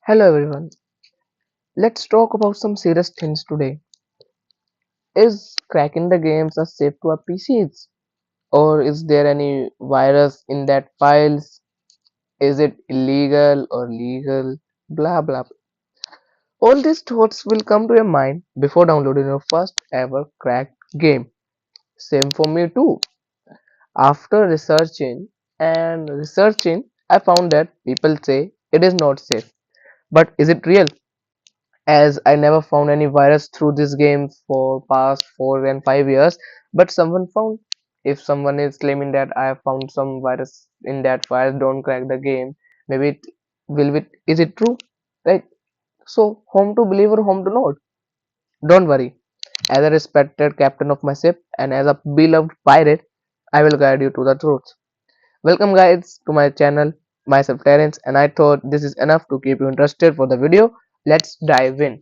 Hello everyone, let's talk about some serious things today. Is cracking the games a safe to our PCs? Or is there any virus in that files? Is it illegal or legal? Blah blah. All these thoughts will come to your mind before downloading your first ever cracked game. Same for me too. After researching, I found that people say it is not safe. But is it real? As I never found any virus through this game for past 4 and 5 years, but someone found. If someone is claiming that I have found some virus in that file, don't crack the game. Maybe it will it is it true? Right? So home to believe or home to not? Don't worry. As a respected captain of my ship and as a beloved pirate, I will guide you to the truth. Welcome guys to my channel, myself Terence, and I thought this is enough to keep you interested for the video. Let's dive in.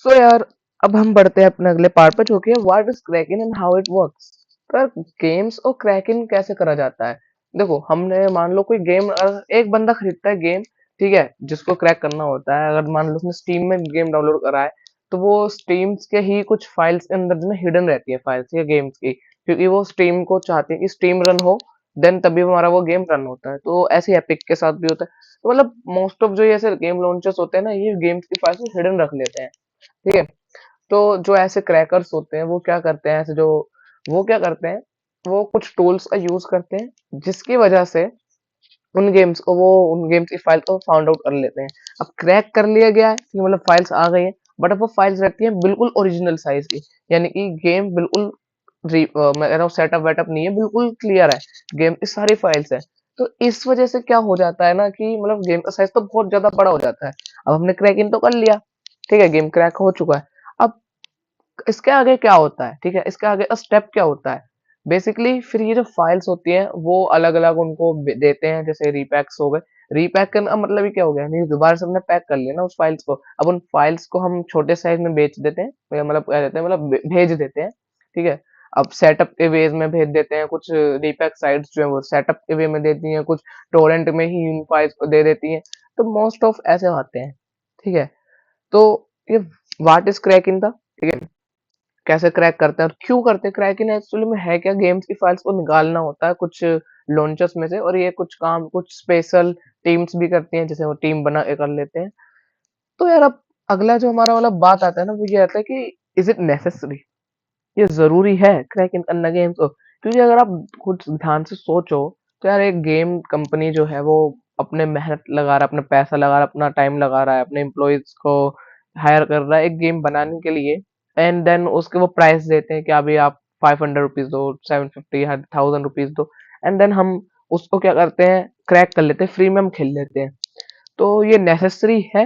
सो यार, अब हम बढ़ते हैं अपने अगले part पे जो कि है what is cracking and how it works. पर गेम्स और क्रैकिंग कैसे करा जाता है? देखो, हमने मान लो कोई गेम, एक बंदा खरीदता है गेम, ठीक है, जिसको क्रैक करना होता है। अगर मान लो उसने स्टीम में गेम डाउनलोड करा है, तो वो स्टीम्स के ही कुछ फाइल्स के अंदर जो है हिडन रहती है फाइल्स या गेम्स की, क्योंकि वो स्टीम को चाहते हैं कि स्टीम रन हो, देन तभी हमारा वो गेम रन होता है। तो ऐसे एपिक के साथ भी होता है। तो मतलब मोस्ट ऑफ जो ये ऐसे गेम लॉन्चर्स होते हैं ना, ये गेम्स की फाइल्स को हिडन रख लेते हैं, ठीक है। तो जो ऐसे क्रैकर्स होते हैं वो क्या करते हैं, ऐसे जो वो क्या करते हैं, वो कुछ टूल्स का यूज करते हैं जिसकी वजह से उन गेम्स की फाइल को फाउंड आउट कर लेते हैं। अब क्रैक कर लिया गया है कि मतलब फाइल्स आ गई हैं, बट अब वो फाइल्स रहती हैं बिल्कुल ओरिजिनल साइज की, यानी कि गेम बिल्कुल मैं कह रहा हूँ सेटअप वेटअप नहीं है, बिल्कुल क्लियर है गेम की सारी फाइल्स है। तो इस वजह से क्या हो जाता है ना कि मतलब गेम का साइज तो बहुत ज्यादा बड़ा हो जाता है। अब हमने क्रैकिंग तो कर लिया, ठीक है, गेम क्रैक हो चुका है। अब इसके आगे क्या होता है, ठीक है, इसके आगे स्टेप क्या होता है? बेसिकली फिर ये जो फाइल्स होती हैं वो अलग अलग उनको देते हैं, जैसे रीपैक्स हो गए। रीपैक करना मतलब ही क्या हो गया, नहीं दोबारा से हमने पैक कर लिया ना उस फाइल्स को। अब उन फाइल्स को हम छोटे साइज में बेच देते हैं, या मतलब क्या देते हैं, मतलब भेज देते हैं, ठीक है। अब सेटअप के वेज में भेज देते हैं, कुछ रीपैक साइट्स जो है वो सेटअप के वे में देती हैं, कुछ टोरेंट में ही इन फाइल्स को दे देती हैं। तो मोस्ट ऑफ ऐसे आते हैं, ठीक है। तो ये व्हाट इज क्रैकिंग था, ठीक है, कैसे क्रैक करते हैं और क्यों करते हैं क्रैकिंग, एक्चुअली में है क्या? गेम्स की फाइल्स को निकालना होता है कुछ लॉन्चर्स में से, और ये कुछ काम कुछ स्पेशल टीम्स भी करती हैं, जैसे वो टीम बना के कर लेते हैं। तो यार अब अगला जो हमारा वाला बात आता है ना, वो ये आता है कि इज इट नेसेसरी, ये जरूरी है क्रैकिंग करना गेम्स को? क्योंकि अगर आप कुछ ध्यान से सोचो, तो यार एक गेम कंपनी जो है वो अपने मेहनत लगा रहा है, अपना पैसा लगा रहा है, अपना टाइम लगा रहा है, अपने एम्प्लॉयज को हायर कर रहा है एक गेम बनाने के लिए, एंड देन उसके वो प्राइस देते हैं कि अभी आप 500 रुपीज दो, 750 1000 रुपीज दो, एंड देन हम उसको क्या करते हैं, क्रैक कर लेते हैं, फ्री में हम खेल लेते हैं। तो ये नेसेसरी है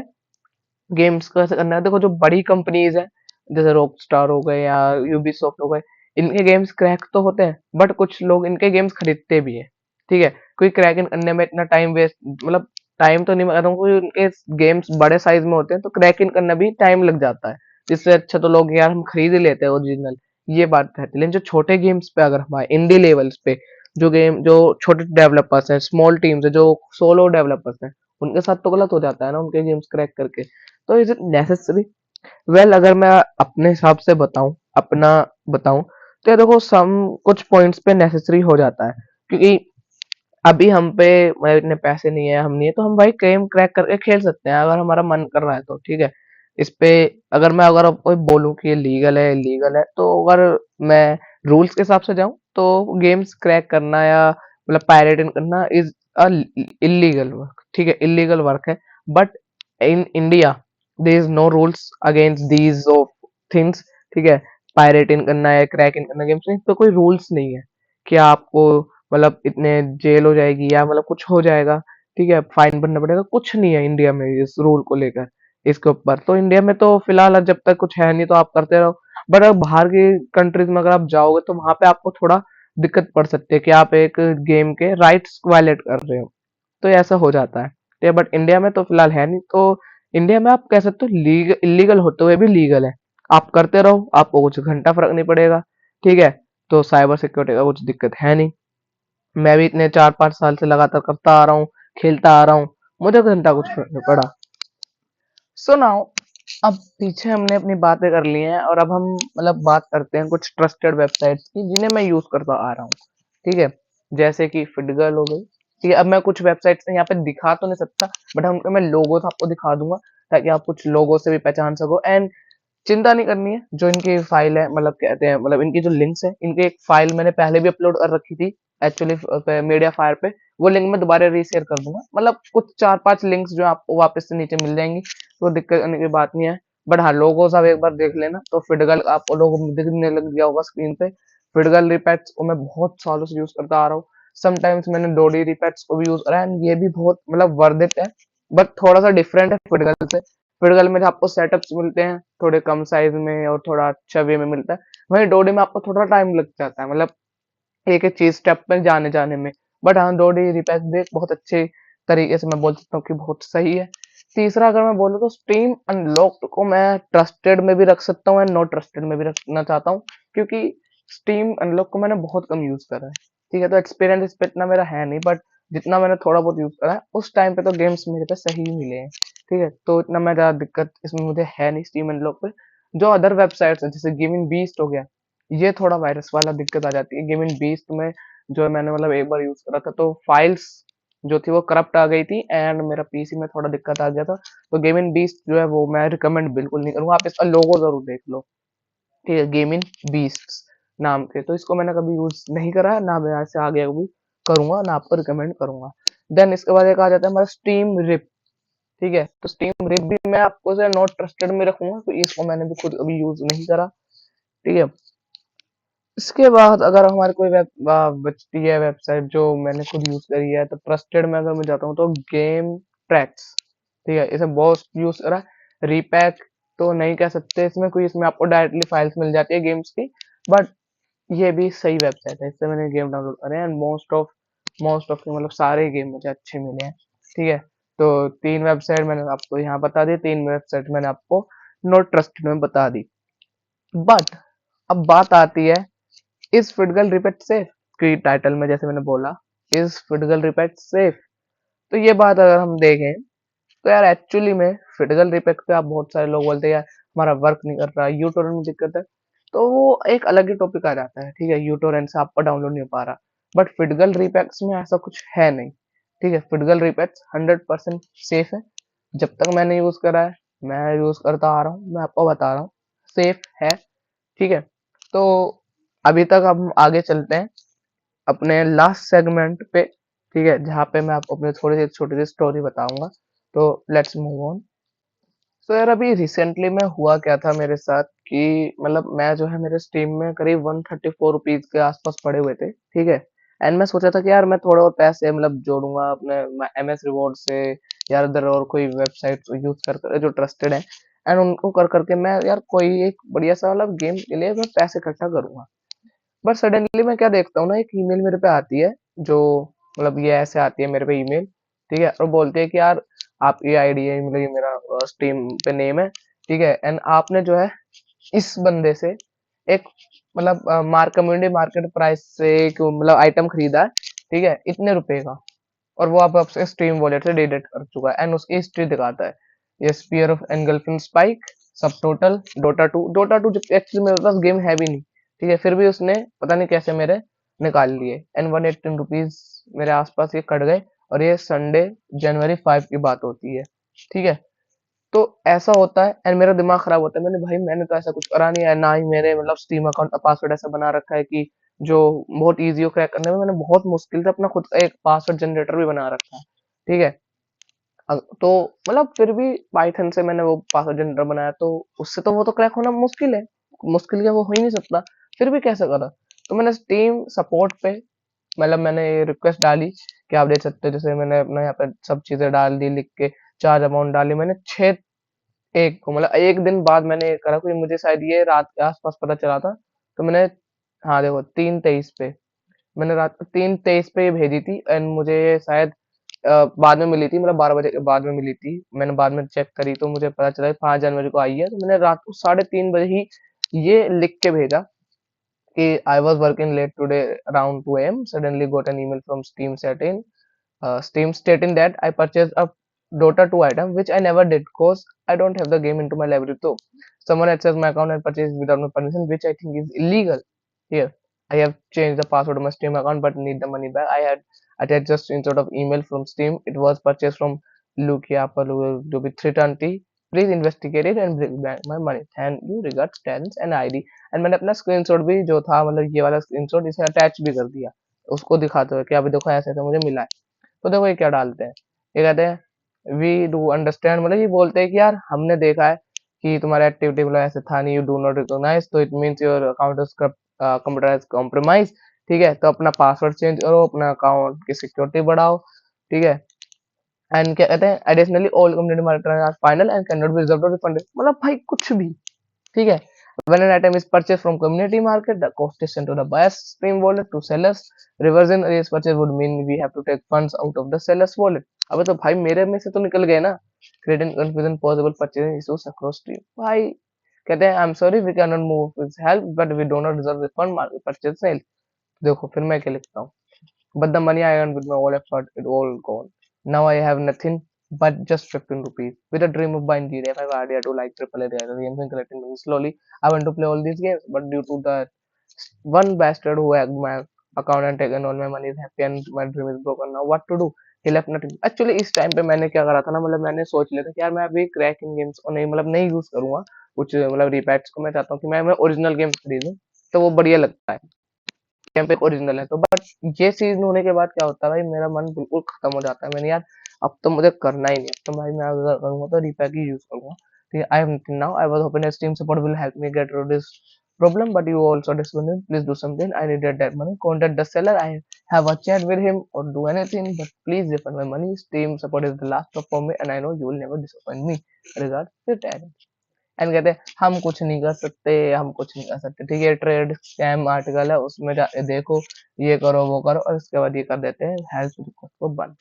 गेम्स को ऐसे करना है? देखो, जो बड़ी कंपनीज है, जैसे रॉकस्टार हो गए या यूबीसॉफ्ट हो गए, इनके गेम्स क्रैक तो होते हैं, बट कुछ लोग इनके गेम्स खरीदते भी हैं, ठीक है। कोई क्रैकिंग करने में इतना टाइम वेस्ट, मतलब टाइम तो नहीं, मैं कहता हूँ कोई उनके गेम्स बड़े साइज में होते हैं तो क्रैकिंग करना भी टाइम लग जाता है। इससे अच्छा तो लोग यार हम खरीद ही लेते हैं ओरिजिनल, ये बात है। लेकिन जो छोटे गेम्स पे अगर हमारे इंडी लेवल्स पे जो छोटे डेवलपर्स हैं, स्मॉल टीम्स है, जो सोलो डेवलपर्स हैं, उनके साथ तो गलत हो जाता है ना उनके गेम्स क्रैक करके। तो इज इट नेसेसरी? वेल, अगर मैं अपने हिसाब से बताऊं, अपना बताऊं, तो ये देखो सम कुछ पॉइंट्स पे नेसेसरी हो जाता है, क्योंकि अभी हम पे मतलब इतने पैसे नहीं है, हम नहीं है, तो हम भाई गेम क्रैक करके खेल सकते हैं अगर हमारा मन कर रहा है तो, ठीक है। इस पे अगर कोई बोलूं कि ये लीगल है इलीगल है, तो अगर मैं रूल्स के हिसाब से जाऊं तो गेम्स क्रैक करना या मतलब पायरेटिंग करना इज अ इलीगल वर्क, ठीक है, इलीगल वर्क है। But in India there is no rules against these of things, ठीक है। पायरेटिंग करना या क्रैकिंग करना गेम्स में तो कोई रूल्स नहीं है कि आपको मतलब इतने जेल हो जाएगी या मतलब कुछ हो जाएगा, ठीक है, फाइन भरना पड़ेगा, कुछ नहीं है इंडिया में इस रूल को लेकर, इसके ऊपर। तो इंडिया में तो फिलहाल जब तक कुछ है नहीं तो आप करते रहो। बट अगर बाहर की कंट्रीज में अगर आप जाओगे तो वहां पे आपको थोड़ा दिक्कत पड़ सकती है कि आप एक गेम के राइट्स वायलेट कर रहे हो, तो ऐसा हो जाता है, ठीक है। बट इंडिया में तो फिलहाल है नहीं, तो इंडिया में आप कह सकते हो लीगल इलीगल होते हुए भी लीगल है। आप करते रहो, आपको कुछ घंटा फर्क नहीं पड़ेगा, ठीक है। तो साइबर सिक्योरिटी का कुछ दिक्कत है नहीं। मैं भी इतने 4-5 साल से लगातार करता आ रहा हूँ, खेलता आ रहा हूँ, मुझे घंटा कुछ फर्क नहीं पड़ा। सो नाउ, अब पीछे हमने अपनी बातें कर ली हैं और अब हम मतलब बात करते हैं कुछ ट्रस्टेड वेबसाइट्स की जिन्हें मैं यूज करता आ रहा हूँ, ठीक है। जैसे कि फिडगल हो गई, ठीक है। अब मैं कुछ वेबसाइट्स यहाँ पे दिखा तो नहीं सकता, बट हम मैं लोगो तो आपको दिखा दूंगा ताकि आप कुछ लोगो से भी पहचान सको। एंड चिंता नहीं करनी है, जो इनकी फाइल है मतलब कहते हैं मतलब इनकी जो लिंक्स है, इनकी एक फाइल मैंने पहले भी अपलोड कर रखी थी एक्चुअली मीडिया फायर पे। वो लिंक मैं दोबारा रीशेयर कर दूंगा, मतलब कुछ 4-5 लिंक्स जो आपको वापस से नीचे मिल जाएंगी, तो दिक्कत करने की बात नहीं है। बट हाँ, लोगोस आप एक बार देख लेना, तो फिडगल आपको लोगो दिखने लग गया होगा स्क्रीन पे। फिडगल रिपैट्स को मैं बहुत सालों से यूज करता आ रहा हूँ। समटाइम्स मैंने डोडी रिपैट्स को भी यूज करा है, एंड ये भी बहुत मतलब वर्थ इट है, बट थोड़ा सा डिफरेंट है फिडगल से। फिडगल में आपको सेटअप्स मिलते हैं थोड़े कम साइज में और थोड़ा अच्छा वे में मिलता है। वहीं डोडी में आपको थोड़ा टाइम लग जाता है, मतलब एक एक चीज स्टेप में जाने जाने में। बट हाँ, डोडी रिपैच भी एक बहुत अच्छे तरीके से मैं बोल सकता हूँ कि बहुत सही है। तीसरा अगर मैं बोलूँ तो स्टीम अनलॉक्ड को मैं ट्रस्टेड में भी रख सकता हूँ एंड नॉट ट्रस्टेड में भी रखना चाहता हूँ, क्योंकि स्टीम अनलॉक को मैंने बहुत कम यूज करा है, ठीक है। तो एक्सपीरियंस इस पे इतना मेरा है नहीं, बट जितना मैंने थोड़ा बहुत यूज करा है उस टाइम पे तो गेम्स मेरे पे सही ही मिले हैं, ठीक है। तो इतना मेरा दिक्कत इसमें मुझे है नहीं स्टीम अनलॉक पे। जो अदर वेबसाइट्स है जैसे गेमिंग बीस्ट हो गया, ये थोड़ा वायरस वाला दिक्कत आ जाती है। गेमिंग बीस्ट में जो मैंने मतलब एक बार यूज करा था, तो फाइल्स जो थी वो करप्ट आ गई थी एंड मेरा पीसी में थोड़ा दिक्कत आ गया था। तो गेमिंग बीस्ट जो है वो मैं रिकमेंड बिल्कुल नहीं करूंगा, आप इसका लोगो जरूर देख लो, ठीक है। गेमिंग बीस्ट नाम के, तो इसको मैंने कभी यूज नहीं करा है, ना मैं यहाँ से आगे कभी करूंगा, ना आपको रिकमेंड करूंगा। देन इसके बाद एक आ जाता है हमारा स्टीम रिप, ठीक है। तो स्टीम रिप भी मैं आपको से नॉट ट्रस्टेड में रखूंगा, तो इसको मैंने भी खुद अभी यूज नहीं करा, ठीक है। इसके बाद अगर हमारी कोई बचती है वेबसाइट जो मैंने खुद यूज करी है, तो ट्रस्टेड में अगर मैं जाता हूँ तो गेम ट्रैक्स, ठीक है। इसे बहुत यूज करा है। रीपैच तो नहीं कह सकते इसमें, कोई इसमें आपको डायरेक्टली फाइल्स मिल जाती है गेम्स की, बट ये भी सही वेबसाइट है, इससे मैंने गेम डाउनलोड करे हैं एंड मोस्ट ऑफ के मतलब सारे गेम मुझे अच्छे मिले हैं, ठीक है। तो 3 वेबसाइट मैंने आपको यहाँ बता दी, 3 वेबसाइट मैंने आपको नॉट ट्रस्टेड में बता दी। बट अब बात आती है, इज फिडगल रिपेट सेफ, की टाइटल में जैसे मैंने बोला, इज फिडगल रिपेट सेफ। तो ये बात अगर हम देखें तो यार एक्चुअली में फिडगल रिपेट पे आप बहुत सारे लोग बोलते हैं यार हमारा वर्क नहीं कर रहा, यूटोरेंट में दिक्कत है। तो वो एक अलग ही टॉपिक आ जाता है, ठीक है। यूटोरेंट से आपका डाउनलोड नहीं हो पा रहा, बट फिडगल रिपेट्स में ऐसा कुछ है नहीं, ठीक है। फिडगल रिपेट्स 100% सेफ है। जब तक मैंने यूज करा है, मैं यूज करता आ रहा हूँ, मैं आपको बता रहा हूँ, सेफ है, ठीक है। तो अभी तक हम आगे चलते हैं अपने लास्ट सेगमेंट पे, ठीक है, जहाँ पे मैं आपको अपनी थोड़ी सी छोटी सी स्टोरी बताऊंगा। तो लेट्स मूव ऑन। तो यार अभी रिसेंटली में हुआ क्या था मेरे साथ कि मतलब मैं जो है मेरे स्टीम में करीब 134 रुपीज के आसपास पड़े हुए थे, ठीक है। एंड मैं सोचा था कि यार मैं थोड़े और पैसे मतलब जोड़ूंगा अपने एमएस रिवॉर्ड से, यार अदर और कोई वेबसाइट यूज कर जो ट्रस्टेड है, एंड उनको कर करके मैं यार कोई एक बढ़िया सा मतलब गेम के लिए मैं पैसे इकट्ठा करूंगा। बट सडनली मैं क्या देखता हूँ ना, एक ईमेल मेरे पे आती है, जो मतलब ये ऐसे आती है मेरे पे ईमेल, ठीक है। और बोलते हैं कि यार आपकी आईडी है, मतलब ये मेरा स्टीम पे नेम है, ठीक है। एंड आपने जो है इस बंदे से एक मतलब कम्युनिटी मार्केट प्राइस से एक मतलब आइटम खरीदा है, ठीक है, इतने रुपए का, और वो आप आपसे स्ट्रीम वॉलेट से डिलीट कर चुका है, एंड उसकी हिस्ट्री दिखाता है, ये स्पीयर ऑफ एनगल्फिंग स्पाइक, सब टोटल डोटा टू जब एक्चुअली मेरे पास गेम है भी नहीं, ठीक है, फिर भी उसने पता नहीं कैसे मेरे निकाल लिए, एंड 118 रुपीज मेरे आसपास ये कट गए। और ये संडे January 5 की बात होती है, ठीक है। तो ऐसा होता है एंड मेरा दिमाग खराब होता है, मैंने तो ऐसा कुछ करा नहीं है, ना ही मेरे मतलब स्टीम अकाउंट का पासवर्ड ऐसा बना रखा है कि जो बहुत इजी हो क्रैक करने में। मैंने बहुत मुश्किल से अपना खुद का एक पासवर्ड जनरेटर भी बना रखा है, ठीक है। तो मतलब फिर भी पाइथन से मैंने वो पासवर्ड जनरेटर बनाया, तो उससे तो वो तो क्रैक होना मुश्किल है, मुश्किल क्या वो हो ही नहीं सकता, फिर भी कैसे करा। तो मैंने स्टीम सपोर्ट पे मतलब मैंने ये रिक्वेस्ट डाली कि आप देख सकते हो, जैसे मैंने अपना यहाँ पे सब चीजें डाल दी लिख के, चार्ज अमाउंट डाली मैंने 6 एक को मतलब एक दिन बाद मैंने ये करा, क्योंकि मुझे शायद ये रात के आसपास पता चला था। तो मैंने, हाँ देखो, 3:23 पे मैंने रात को 3:23 पे ये भेजी थी, एंड मुझे ये शायद बाद में मिली थी, मतलब 12 बजे के बाद में मिली थी। मैंने बाद में चेक करी तो मुझे पता चला 5 जनवरी को आई है। तो मैंने रात को 3:30 बजे ही ये लिख के भेजा कि I was working late today around 2 AM, suddenly got an email from Steam setting Steam stating that I purchased a Dota 2 item which I never did cause I don't have the game into my library. So someone accessed my account and purchased without my permission, which I think is illegal. Here, I have changed the password of my Steam account but need the money back. I had attached just screenshot of email from Steam. It was purchased from Lukia to be 320. Please investigate it and bring back my money. Thank you. Regards, Terence and ID. And मैंने अपना screenshot भी जो था, मतलब ये वाला screenshot, इसे attach भी कर दिया उसको दिखाते हुए कि अभी देखो ऐसे ऐसे मुझे मिला है। तो देखो ये क्या डालते हैं, ये कहते हैं वी डू अंडरस्टैंड, मतलब ये बोलते हैं कि यार हमने देखा है कि तुम्हारा एक्टिविटी मतलब ऐसे था नहीं, यू डू नॉट रिकॉग्नाइज, तो it means your account is computer is compromise. ठीक है, तो अपना पासवर्ड चेंज करो, अपना अकाउंट की सिक्योरिटी बढ़ाओ। ठीक है, एंड क्या कहते हैं, additionally all community market are final and can not be reserved और रिफंडेड, मतलब भाई कुछ भी। ठीक है, when an item is purchased from community market, the cost is sent to the buyer's Steam wallet to sellers. Reversion is purchase would mean we have to take funds out of the seller's wallet. अबे तो भाई मेरे में से तो निकल गए ना। Creating confusion possible purchasing issues across Steam। भाई कहते हैं I'm sorry we cannot move with help but we do not reserve refund market purchase sale। देखो फिर मैं क्या लिखता हूँ, but the money I earned with my all effort, it all gone. Now I have nothing but just 15 rupees. With a dream of buying GTA 5 idea to like triple A games and collecting money slowly. I want to play all these games, but due to the one bastard who hacked my account and taken all my money is happy and my dream is broken. Now what to do? He left nothing. Actually इस time पे मैंने क्या करा था ना, मतलब मैंने सोच लिया था कि यार मैं अभी क्रैक इन गेम्स को नहीं, मतलब नहीं यूज करूंगा कुछ, मतलब रिपैक्स को। मैं चाहता हूँ कि मैं ओरिजिनल गेम्स खरीदूं, तो वो बढ़िया लगता है, कैंपेक ओरिजिनल है। तो बट ये चीज होने के बाद क्या होता है भाई, मेरा मन बिल्कुल खत्म हो जाता है। मैंने यार अब तो मुझे करना ही नहीं, अब तो भाई मैं अगर करूंगा तो रीपैक ही यूज करूंगा। ठीक है, I have nothing now, I was hopping steam support will help me gate rid of this problem but you also disappointed, please do something, I needed that money, contact the seller, I have a chat with him or do anything but please refund my money, steam support is the last stop for me and I know you will never disappoint me, regards your dad। And कहते हैं हम कुछ नहीं कर सकते, हम कुछ नहीं कर सकते। ठीक है, ट्रेड स्कैम आर्टिकल है, उसमें देखो, ये करो वो करो, और उसके बाद ये कर देते हैं हेल्प रिक्वेस्ट को बंद।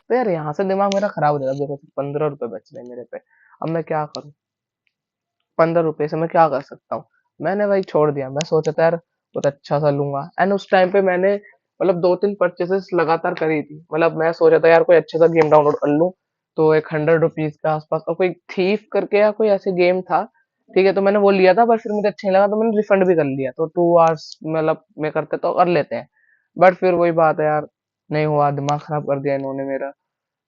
तो यार यहाँ से दिमाग मेरा खराब हो जाएगा। देखो 15 रुपए बच रहे हैं मेरे पे, अब मैं क्या करूँ? 15 रुपए से मैं क्या कर सकता हूँ? मैंने भाई छोड़ दिया। मैं सोचा था यार कुछ अच्छा सा लूंगा, एंड उस टाइम पे मैंने मतलब 2-3 परचेसेस लगातार करी थी। मतलब मैं सोचा था यार कोई अच्छा सा गेम डाउनलोड कर लूं, तो एक 100 रुपीज के आसपास, और कोई थीफ करके या कोई ऐसे गेम था। ठीक है, तो मैंने वो लिया था, बट फिर मुझे अच्छा नहीं लगा तो मैंने रिफंड भी कर लिया। तो 2 आवर्स मतलब मैं करते तो कर लेते हैं, बट फिर वही बात है यार, नहीं हुआ, दिमाग खराब कर दिया इन्होंने मेरा।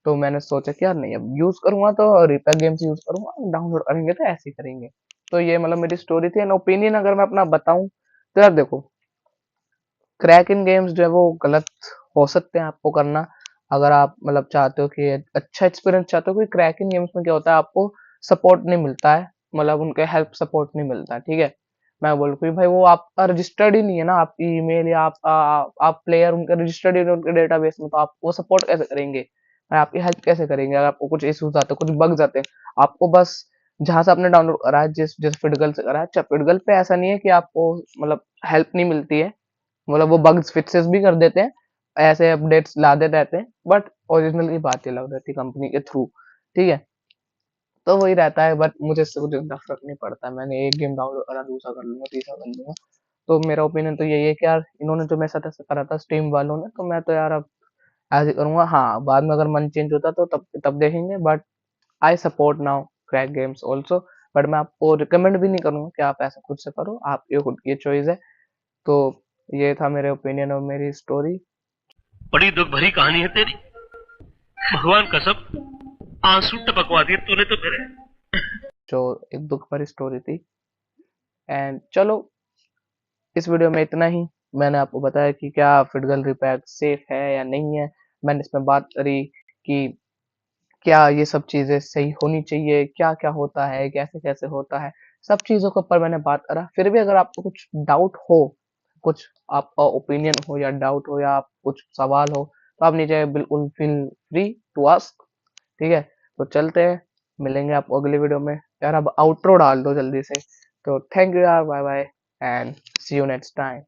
तो मैंने सोचा कि यार नहीं, अब यूज करूंगा तो रिपेयर गेम्स यूज करूंगा, डाउनलोड करेंगे तो ऐसे ही करेंगे। तो ये मतलब मेरी स्टोरी थी। एंड ओपिनियन अगर मैं अपना बताऊं तो यार देखो, क्रैक इन गेम्स जो है वो गलत हो सकते हैं आपको करना, अगर आप मतलब चाहते हो कि अच्छा एक्सपीरियंस चाहते हो। कोई क्रैक इन गेम्स में क्या होता है, आपको सपोर्ट नहीं मिलता है, मतलब उनके हेल्प सपोर्ट नहीं मिलता है। ठीक है, मैं बोलूँ कि भाई वो आपका रजिस्टर्ड ही नहीं है ना, आपकी ईमेल या आप प्लेयर उनके रजिस्टर्ड ही नहीं उनके डेटाबेस में, तो आप वो सपोर्ट कैसे करेंगे, आपकी हेल्प कैसे करेंगे? अगर आपको कुछ इश्यूज आते हैं, कुछ बग्स आते हैं, आपको बस जहां से आपने डाउनलोड करा है, जिस फिडगल से करा है, अच्छा फिडगल पे ऐसा नहीं है कि आपको मतलब हेल्प नहीं मिलती है, मतलब वो बग्स फिक्सेस भी कर देते हैं, ऐसे अपडेट्स लाते रहते हैं, बट ओरिजिनल की बात ही अलग रहती है कंपनी के थ्रू। ठीक है, तो वही रहता है, बट मुझे इससे कुछ ज्यादा फर्क नहीं पड़ता। मैंने एक गेम डाउनलोड करा, दूसरा कर लूंगा, तीसरा कर लूंगा। तो मेरा ओपिनियन तो यही है कि यार इन्होंने जो मेरे साथ ऐसा करा था स्टीम वालों ने, तो मैं तो यार अब ऐसे ही करूंगा। हाँ, बाद में अगर मन चेंज होता तो तब तब देखेंगे, but I support now crack games also. But मैं आपको रिकमेंड भी नहीं करूंगा कि आप ऐसा खुद से करो, आपकी खुद की चॉइस है। तो ये था मेरे ओपिनियन और मेरी स्टोरी। बड़ी दुख भरी कहानी है तेरी, भगवान कसम आंसू टपकवा दिए तूने तो मेरे। जो एक दुख भरी स्टोरी थी। एंड चलो, इस वीडियो में इतना ही। मैंने आपको बताया कि क्या फिडगल रिपैक सेफ है या नहीं है। मैंने इसमें बात करी कि क्या ये सब चीजें सही होनी चाहिए, क्या क्या होता है, कैसे कैसे होता है, सब चीज़ों के ऊपर मैंने बात करा। फिर भी अगर आपको कुछ डाउट हो, कुछ आपका ओपिनियन हो या डाउट हो या आप कुछ सवाल हो, तो आप नीचे बिल्कुल फील फ्री टू आस्क। ठीक है, तो चलते हैं, मिलेंगे आपको अगली वीडियो में। यार अब आउट्रो डाल दो जल्दी से। तो थैंक यू यार, bye bye and see you next time.